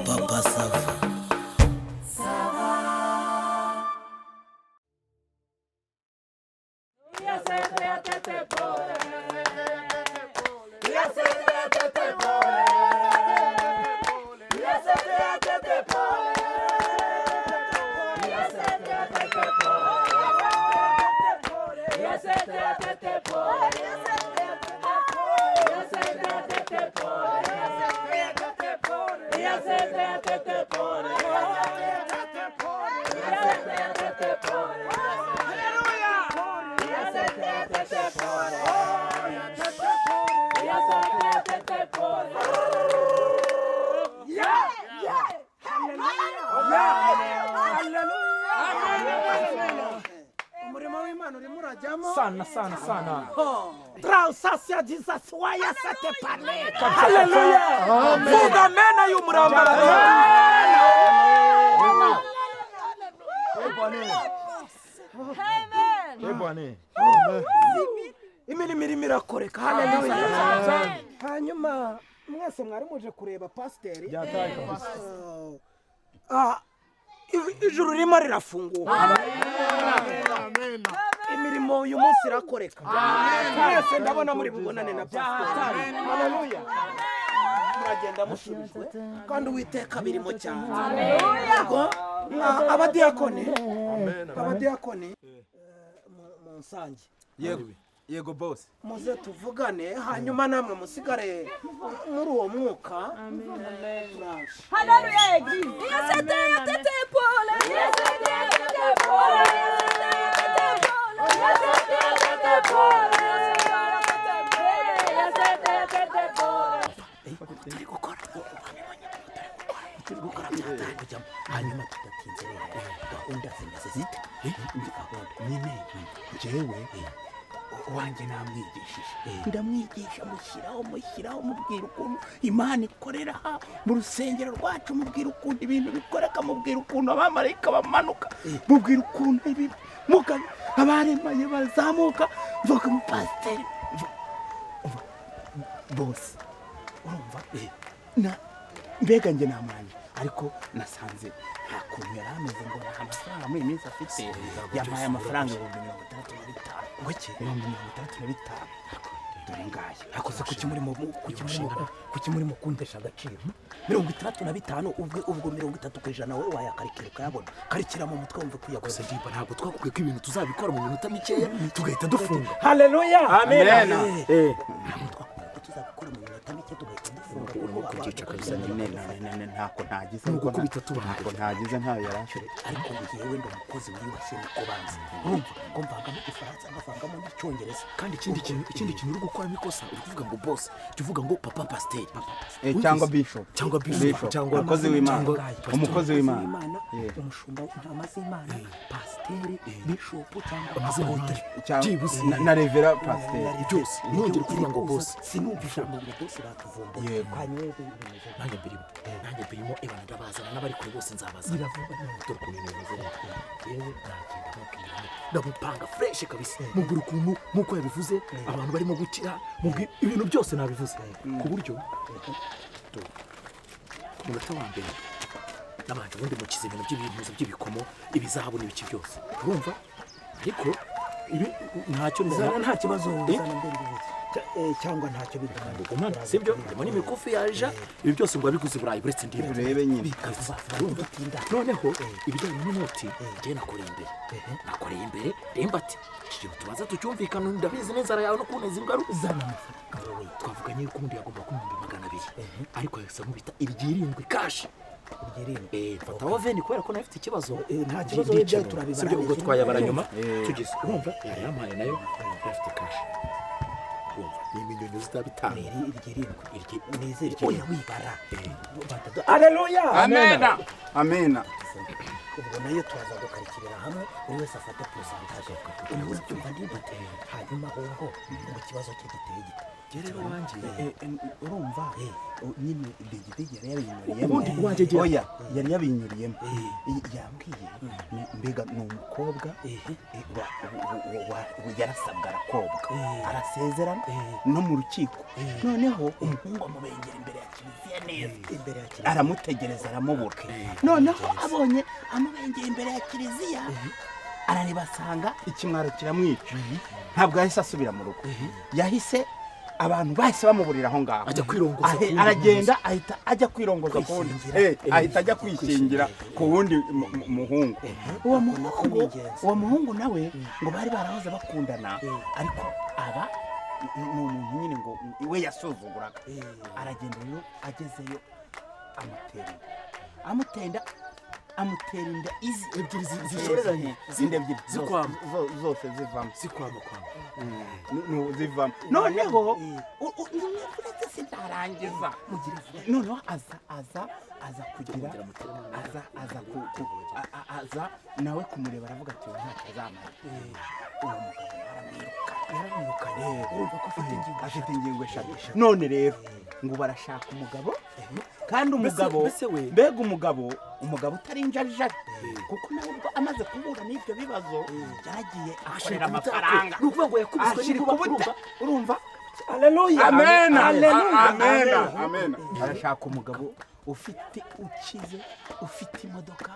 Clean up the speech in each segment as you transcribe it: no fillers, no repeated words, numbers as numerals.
Papa Sava. Sana. Trausasia Jesus waya sate parle. Hallelujah. Vuga mena y'umurambara. Amen. Imirimo irakoreka. Hallelujah. Hanyuma mwese mwari muje kureba pasiteri. Byataye kabisa. Ijuru ririmo rirafunguka. Amen. Imirimo uyu munsi irakoreka. Mwese ndabona muri bubonane na pasiteri. Hallelujah. Muragenda mushubijwe kandi Uwiteka birimo cyane. Abadiyakoni mu nsange. Yego boss. Muze tuvugane hanyuma namwe musigare muri uwo mwuka. Hallelujah. Yes, hanyuma tudatinze rero gahunda zimaze zite nyine njyewe wanjye namwigishije ndamwigisha mushyiraho mubwira ukuntu Imana ikorera mu rusengero rwacu, mubwira ukuntu ibintu bikoreka, mubwira ukuntu abamarayika bamanuka, mubwira ukuntu abaremaye bazamuka, mvuga umupasiteri bose urumva mbega njye namwanya ariko nasanze nta kuntu yari ameze ngo nta mafaranga muri minsi afite, yampaye amafaranga 35,000 dore ngaye akoze kuki muri kundesha agaciro 35 ubwo 30% wowe wayakarikira ukayabona karikira mu mutwe wumva kuyakoze ndiba ntabwo twakubwiye ko ibintu tuzabikora mu minota mikeya tugahita dufunga. Hallelujah. Amen. tuzabikora mu minota mike tugahita dufunga kuko kugica kabisa ntako ntagize ngo kubita tubaha ntagize ntayo yarashire ariko ngiyewe ndo umukozi wiyubashye kubanza urumva ko mvangamo igifaransa ngavangamo n'icyongereza kandi ikindi kintu uri gukora mikosa uri kuvuga ngo boss uvuga ngo papa pasteur cyangwa bishop cyangwa umukozi w'Imana umushumba ntama z'Imana pasteur bishop cyangwa jibusi na revera pasteur byose nongera kuvuga ngo boss sinumvisha ngo boss batuvumbuye nanjye birimo ibana ndabazana n'abari kure bose nzabaza biravuga dore ukuntu bimeze yewe nagenda mubwira ndamupanga fresh kabisa mubwira ukuntu nkuko yabivuze abantu barimo gukira mubwira ibintu byose nabivuze ku buryo ku munota wa mbere nabanje ubundi mukize ibintu by'ibintu by'ibikomo ibizahabu n'ibiki byose urumva ariko ibi ntacyo nta kibazo bizana mbere cyangwa ntacyo bigana sibyo ndimo n'imikufi yaje ibi byose ngo abiguze burayi buretse ndi urebe nyine noneho ibijyanye n'inoti ngiye nakoreye imbere rembati ikintu tubaza tucyumvikana ndabizi n'inzara yawe no kuneza ingaruka zana amafaranga twavuganye yuko undi yagomba kumva 200 ariko yasa nkubita irigirindwi kashi fata oveni kubera ko nafite ikibazo nta kibazo byo turabibara sibyo ubwo twayabara nyuma tugize urumva yampaye nayo yafite kashi n'imiliyoni zitabitanu irigirindwi nizere oya wibara Hallelujah. Amen. ubwo nayo turaza gukarikirira hamwe buri wese afata pourcentage ubu cyumva ndibate hanyuma ahubwo mu kibazo cye giteye rero wanjye urumva nyine digidigi yari yabinyuriyemo yambwiye mbega ni umukobwa yarasabwa arakobwa arasezerana no mu rukiko noneho umuhungu amubengera imbere ya kiliziya neza imbere ya kiliziya aramutegereza aramubura noneho abonye amubengera imbere ya kiliziya arareba asanga ikimwaro kiramwica ntabwo yahise asubira mu rugo yahise abantu bahise bamuburira aho ngaho ajya kwirongoza aragenda ahita ajya kwirongoza ku wundi ahita ajya kwishingira ku wundi muhungu uwo muhungu nawe ngo bari barahoze bakundana ariko aba ni umuntu nyine ngo we yasuzuguraga aragenda rero agezeyo amutera inda izi ebyiri zishoreranye zindi ebyiri zikwama zose zivamo zikwama zivamo noneho uretse sitarangiza noneho aza kugira aza nawe kumureba aravuga ati ntacyo azamara uwo mugabo yaramwiruka urumva ko afite ingingo eshatu none rero ngo barashaka umugabo kandi umugabo mbega umugabo utari injarijari kuko nawe ubwo amaze guhura n'ibyo bibazo yaragiye akorera amafaranga ni ukuvuga ngo yakubiswe n'ikubuta urumva haleluya amena haleluya amena arashaka umugabo ukize ufite imodoka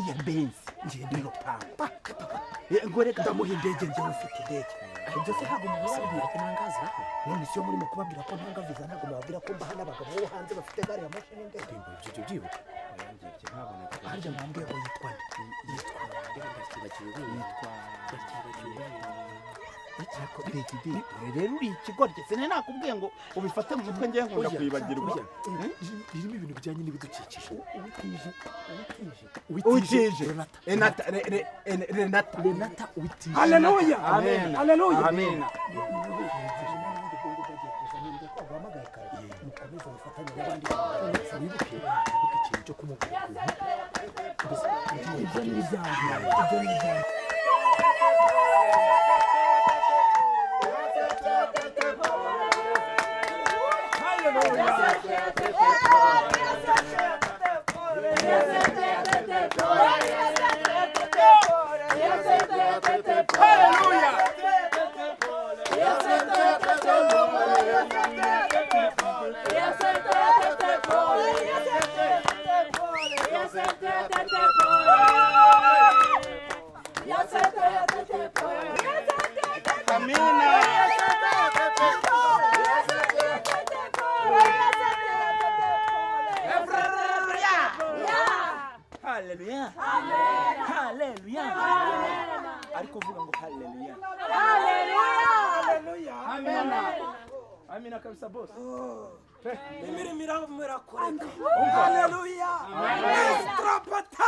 ya benzi ngende rupango ngo reka ndamuha indege njyewe ufite indege ibyo se ntabwo mubabwira ko ntangaza none siyo murimo kubabwira ko ntanga viza ntabwo mubabwira ko mbaha n'abagabo bo hanze bafite gare ya mashini ndende ibyo byibuka harya mwambwiye ngo yitwa rero uri ikigoryi sinari nakubwiye ngo ubifate mu mutwe ngiye nkunda kwibagirwa birimo ibintu bijyanye n'ibidukikije Uitije Renata Uitije haleluya haleluya amena mukomeze mufatanye n'abandi wibuke ikintu cyo kumubwira ibyo ni ibyanjye Hallelujah. Hallelujah. Ariko uvuga ngo hallelujah. haleluya Amena. Amina kabisa boss. imirimo irakoreka haleluya estrapata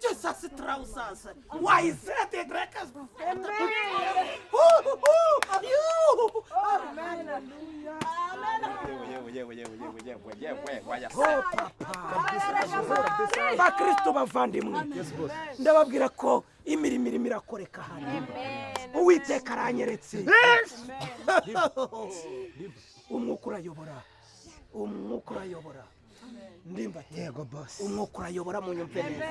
Jesus trousers. Why is that the Greekers? Bakristo bavandimwe ndababwira ko imirimo irakoreka hano Uwiteka aranyeretse umwuka urayobora ndimba yego boss umwuka urayobora mu nyumve neza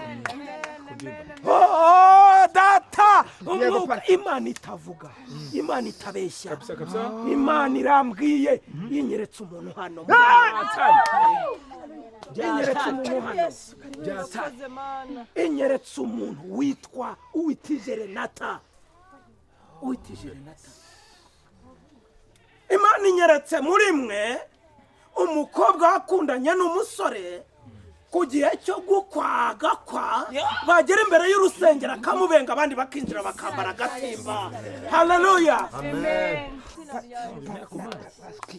data umwuka Imana itavuga Imana itabeshya Imana irambwiye yinyeretse umuntu hano inyeretse umuntu witwa Uitije Renata Imana inyeretse muri mwe umukobwa wakundanye n'umusore ku gihe cyo gukwa bagera imbere y'urusengero akamubenga abandi bakinjira bakambara agatimba haleluya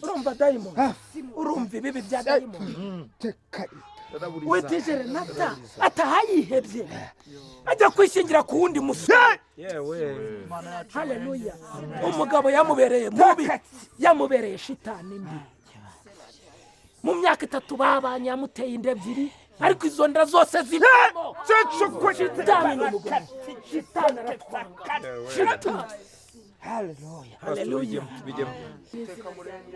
urumva dayimoni urumva ibibi bya dayimoni Uitije Renata atahayihebye ajya kwishingira ku wundi musore haleluya umugabo yamubereye mubi yamubereye shitani mbi mu myaka 3 babanye yamuteye inda 2 ariko izo nda zose zivamo shitani n'umugore shitani aratwanga haleluya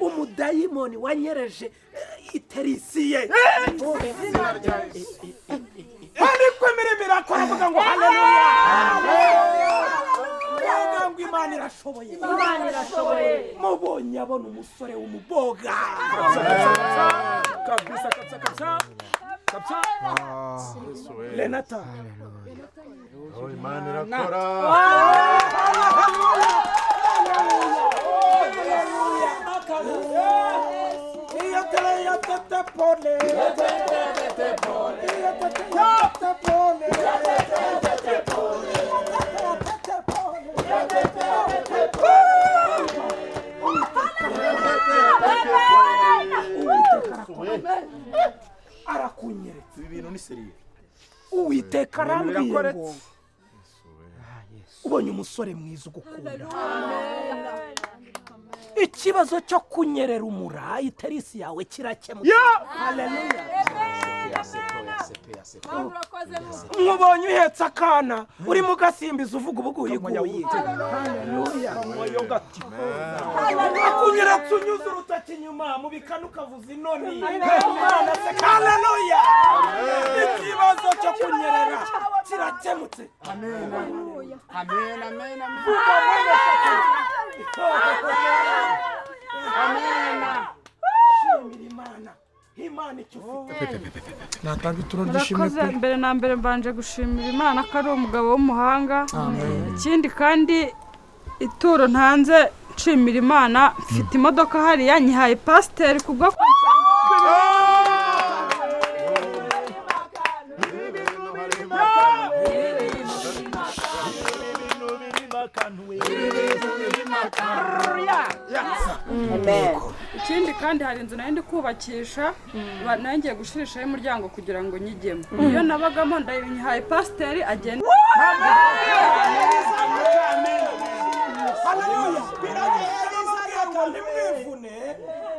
umudayimoni wanyereje iterisiye ariko imirimo irakora avuga ngo haleluya imana irashoboye mubonye abona umusore w'umuboga kabisa Renata Imana irakora. arakunyeretse ibintu ni seriye uwiteka arambwiye ngo ubonye umusore mwiza ugukunda ikibazo cyo kunyerera umura iterisi yawe kirakemutse haleluya nkubonye uhetse akana uri mu gasimbiza uvuga ubu guhiguye haleluya akunyeretse unyuze urutoki inyuma mu bikanu ukavuza inoni haleluya ikibazo cyo kunyerera kirakemutse amen Imana icyo ufite natanga ituro ry'ishimwe murakoze mbere na mbere mbanje gushimira Imana ko ari umugabo w'umuhanga ikindi kandi ituro ntanze nshimira Imana mfite imodoka hariya nyihaye pasiteri kubwo ikindi kandi hari inzu nari ndi kubakisha nangiye gushirishaho umuryango kugira ngo nyigemo iyo nabagamo ndayihaye pasiteri agenda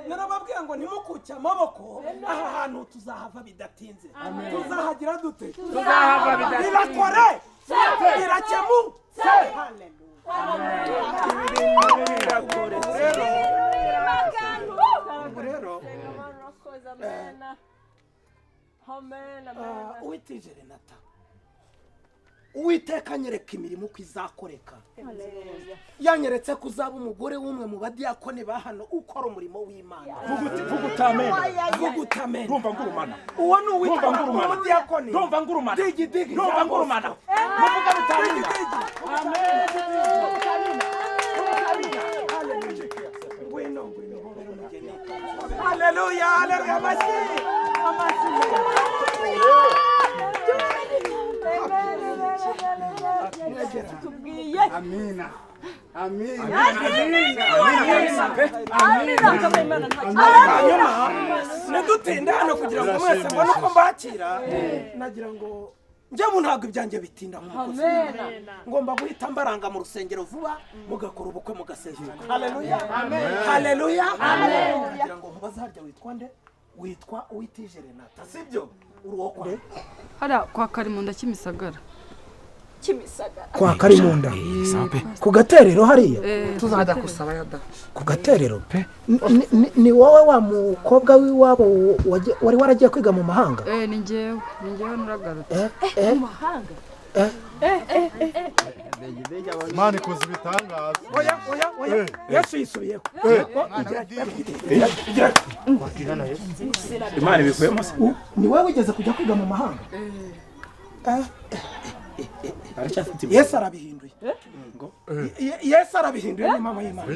narababwiye ngo ntimukuke amaboko aha hantu tuzahava bidatinze tuzahagira dute tuzahava bidatinze birakore birakemutse uwitije Renata uwiteka anyereka imirimo uko izakoreka yanyeretse ko uzaba umugore w'umwe mu badiyakoni ba hano ukora umurimo w'Imana vuga utamena rumva ngurumana uwo ni uwitwa umudiyakoni rumva ngurumana digi rumva ngurumana muvuga bitamina haleluya amashyi amina hanyuma ntidutinde hano kugira ngo mwese mbone uko mbakira nagira ngo njyewe ntabwo ibyanjye bitinda nk'umukozi ngomba guhita mbaranga mu rusengero vuba mugakora ubukwe mugasezerana haleluya nagira ngo nkubaze harya witwa nde witwa uwitije Renata sibyo uri uwo kwa hariya kwa Karimunda Kimisagara kwa Karimunda ku gaterero hariya tuzajya kusaba yada ku gaterero pe ni wowe wa mukobwa w'iwabo wari waragiye kwiga mu mahanga ni njyewe nuragarutse mu mahanga Imana ikoze ibitangaza. oya Yesu yisubiyeho Imana ibikuyemo se ni wowe wigeze kujya kwiga mu mahanga Yesu arabihinduye Yesu arabihinduye ni mama y'Imana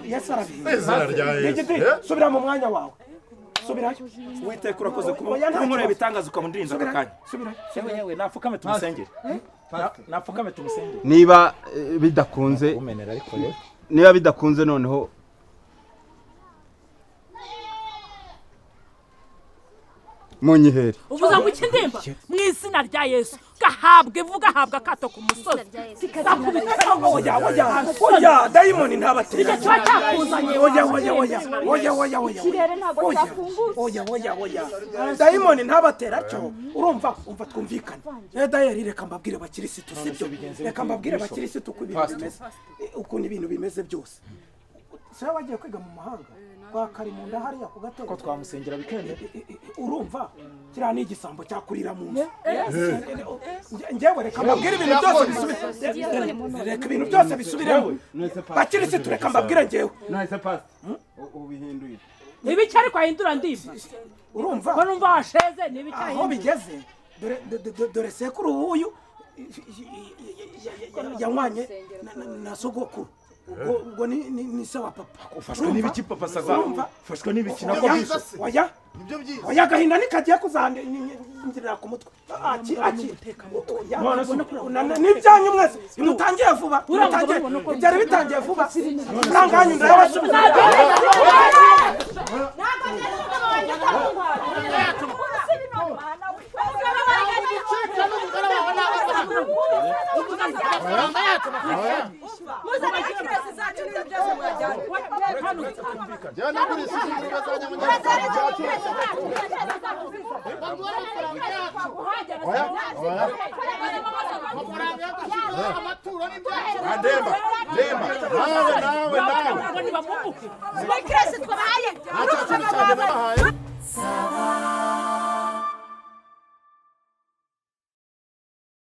Yesu arabihinduye Izina rya Yesu. subira mu mwanya wawe subirayo Uwiteka urakoze kuba nkureba ibitangaza ukamundinza akanya yewe napfukame tumusengere napfukame tumusengere niba bidakunze noneho munyiheri uvuza ngo iki ndimba mu izina rya Yesu gahabwe vuga habwa kato ku musozi oya dayimoni ntabatera icyo kiba cyakuzanye oya dayimoni ntabatera cyo urumva twumvikane dayari reka mbabwire abakirisitu sibyo reka mbabwire abakirisitu uko ibintu bimeze byose se wagiye kwiga mu mahanga kwa Karimunda hariya ku Gatare ko twamusengera bikemera. urumva kiriya ni igisambo cyakurira mu nzu njyewe reka mbabwire ibintu byose bisubire reka ibintu byose bisubiremo bakirisitu reka mbabwire njyewe nahise pasi ubihinduye ibiki ariko ahindura ndibi urumva ko numva washeze n'ibiki aho ahindura bigeze dore sekuru wuyu yanywanye na sogokuru ubwo ni se wa papa Ufashwe n'ibiki papa saza? Ufashwe n'ibiki nako biso? oya nibyo byiza oya gahinda nikagiye kuzangirira ku mutwe n'ibyanyu mwese mutangiye vuba byari bitangiye vuba uranganyu ndabasubiza jyana kuri sisi bazajya mu Demba nawe